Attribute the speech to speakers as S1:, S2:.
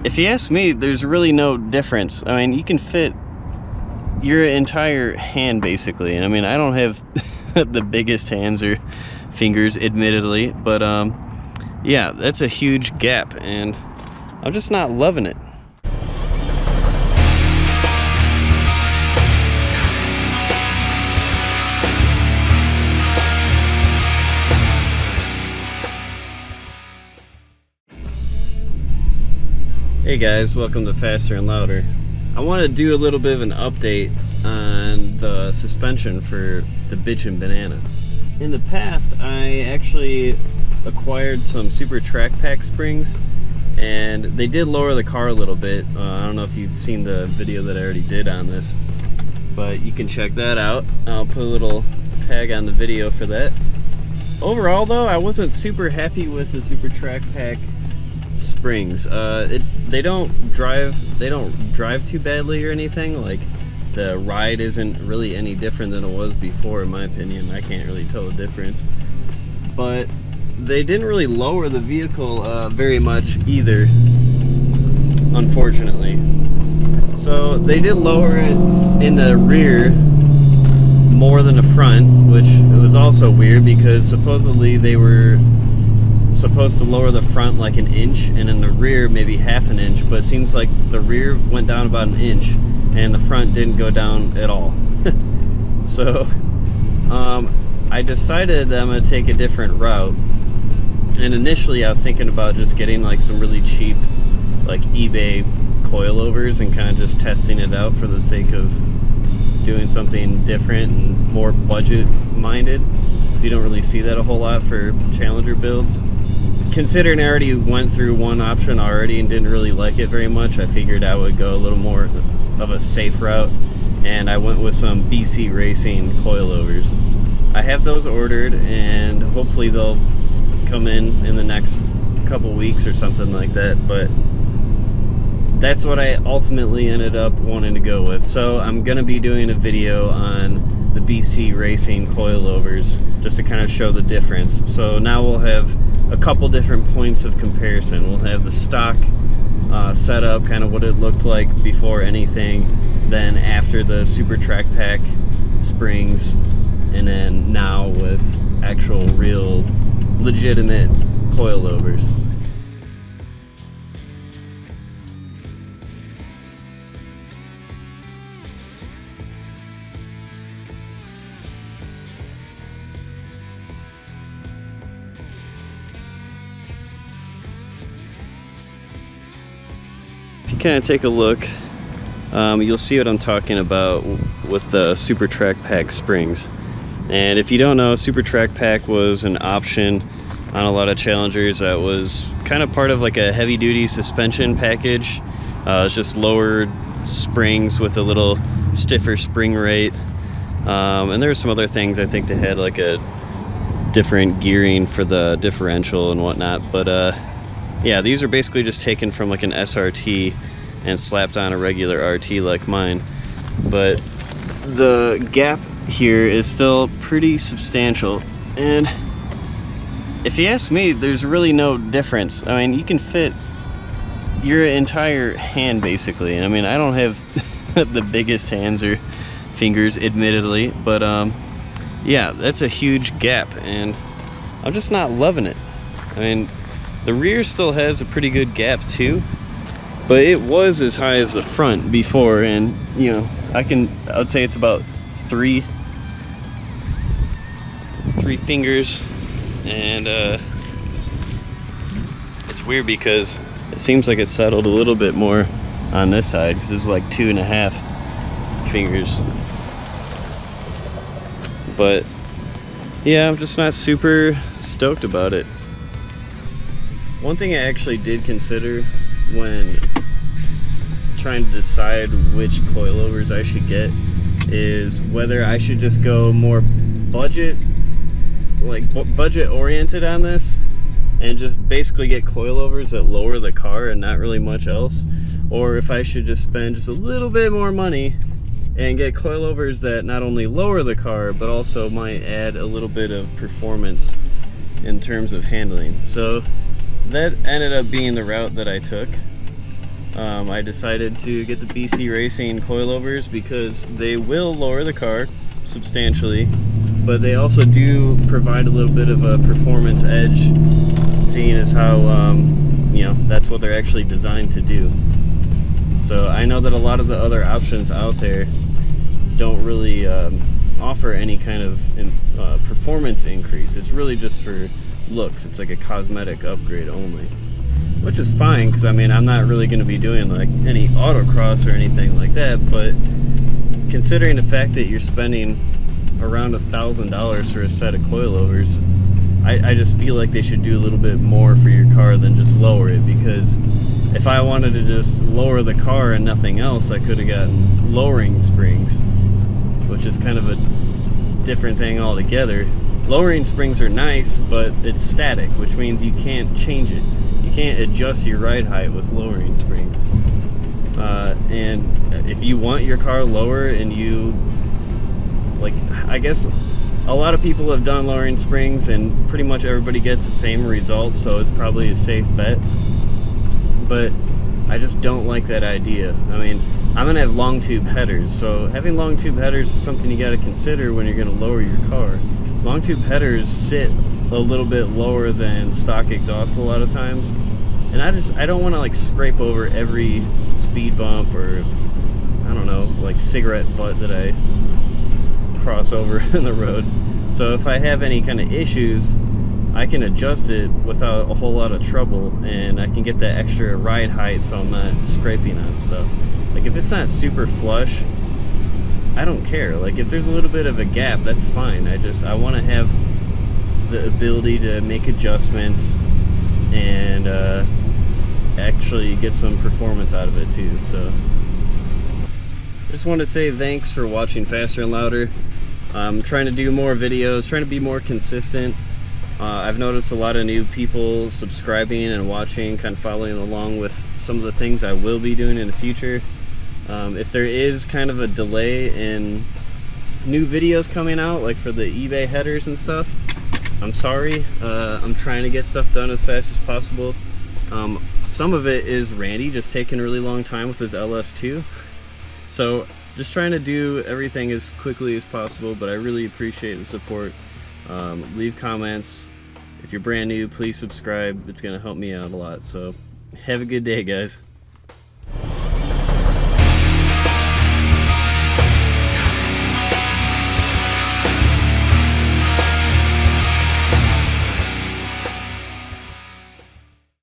S1: If you ask me, there's really no difference. I mean, you can fit your entire hand basically. And I mean, I don't have the biggest hands or fingers, admittedly, but yeah, that's a huge gap, and I'm just not loving it. Hey guys, welcome to Faster and Louder. I want to do a little bit of an update on the suspension for the Bitchin Banana. In the past, I actually acquired some Super Track Pack springs, and they did lower the car a little bit. I don't know if you've seen the video that I already did on this, but you can check that out. I'll put a little tag on the video for that. Overall though, I wasn't super happy with the Super Track Pack springs. They don't drive too badly or anything. Like, the ride isn't really any different than it was before, in my opinion. I can't really tell the difference, but they didn't really lower the vehicle very much either, unfortunately. So they did lower it in the rear more than the front, which was also weird because supposedly they were supposed to lower the front like an inch and in the rear maybe half an inch, but it seems like the rear went down about an inch and the front didn't go down at all. So I decided that I'm gonna take a different route, and initially I was thinking about just getting like some really cheap like eBay coilovers and kind of just testing it out for the sake of doing something different and more budget minded, so you don't really see that a whole lot for Challenger builds. Considering I already went through one option already and didn't really like it very much, I figured I would go a little more of a safe route, and I went with some BC Racing coilovers. I have those ordered, and hopefully they'll come in the next couple weeks or something like that, but that's what I ultimately ended up wanting to go with. So I'm going to be doing a video on the BC Racing coilovers just to kind of show the difference. So now we'll have a couple different points of comparison. We'll have the stock setup, kind of what it looked like before anything, then after the Super Track Pack springs, and then now with actual real legitimate coilovers. If you kind of take a look, you'll see what I'm talking about with the Super Track Pack springs. And if you don't know, Super Track Pack was an option on a lot of Challengers that was kind of part of like a heavy duty suspension package. It's just lowered springs with a little stiffer spring rate. And there were some other things. I think they had like a different gearing for the differential and whatnot, but yeah, these are basically just taken from like an SRT and slapped on a regular RT like mine. But the gap here is still pretty substantial, and if you ask me, there's really no difference. I mean, you can fit your entire hand basically. I mean, I don't have the biggest hands or fingers, admittedly, but yeah, that's a huge gap, and I'm just not loving it. I mean, the rear still has a pretty good gap too, but it was as high as the front before, and you know, I would say it's about three fingers, and it's weird because it seems like it's settled a little bit more on this side, because this is like 2.5 fingers. But yeah, I'm just not super stoked about it. One thing I actually did consider when trying to decide which coilovers I should get is whether I should just go more budget oriented on this and just basically get coilovers that lower the car and not really much else, or if I should just spend just a little bit more money and get coilovers that not only lower the car but also might add a little bit of performance in terms of handling. So that ended up being the route that I took. I decided to get the BC Racing coilovers because they will lower the car substantially, but they also do provide a little bit of a performance edge, seeing as how you know, that's what they're actually designed to do. So I know that a lot of the other options out there don't really offer any kind of performance increase. It's really just for looks. It's like a cosmetic upgrade only, which is fine, because I mean, I'm not really going to be doing like any autocross or anything like that, but considering the fact that you're spending around $1,000 for a set of coilovers, I just feel like they should do a little bit more for your car than just lower it, because if I wanted to just lower the car and nothing else, I could have gotten lowering springs, which is kind of a different thing altogether. Lowering springs are nice, but it's static, which means you can't change it. You can't adjust your ride height with lowering springs. And if you want your car lower and you, like, I guess a lot of people have done lowering springs and pretty much everybody gets the same results, so it's probably a safe bet. But I just don't like that idea. I mean, I'm gonna have long tube headers, so having long tube headers is something you gotta consider when you're gonna lower your car. Long tube headers sit a little bit lower than stock exhaust a lot of times, and I don't want to like scrape over every speed bump or, I don't know, like cigarette butt that I cross over in the road. So if I have any kind of issues, I can adjust it without a whole lot of trouble, and I can get that extra ride height so I'm not scraping on stuff. Like if it's not super flush, I don't care. Like if there's a little bit of a gap, that's fine. I want to have the ability to make adjustments and actually get some performance out of it too. So just want to say thanks for watching Faster and Louder. I'm trying to do more videos, trying to be more consistent. I've noticed a lot of new people subscribing and watching, kind of following along with some of the things I will be doing in the future. If there is kind of a delay in new videos coming out, like for the eBay headers and stuff, I'm sorry. I'm trying to get stuff done as fast as possible. Some of it is Randy just taking a really long time with his LS2. So just trying to do everything as quickly as possible, but I really appreciate the support. Leave comments. If you're brand new, please subscribe. It's going to help me out a lot. So have a good day, guys.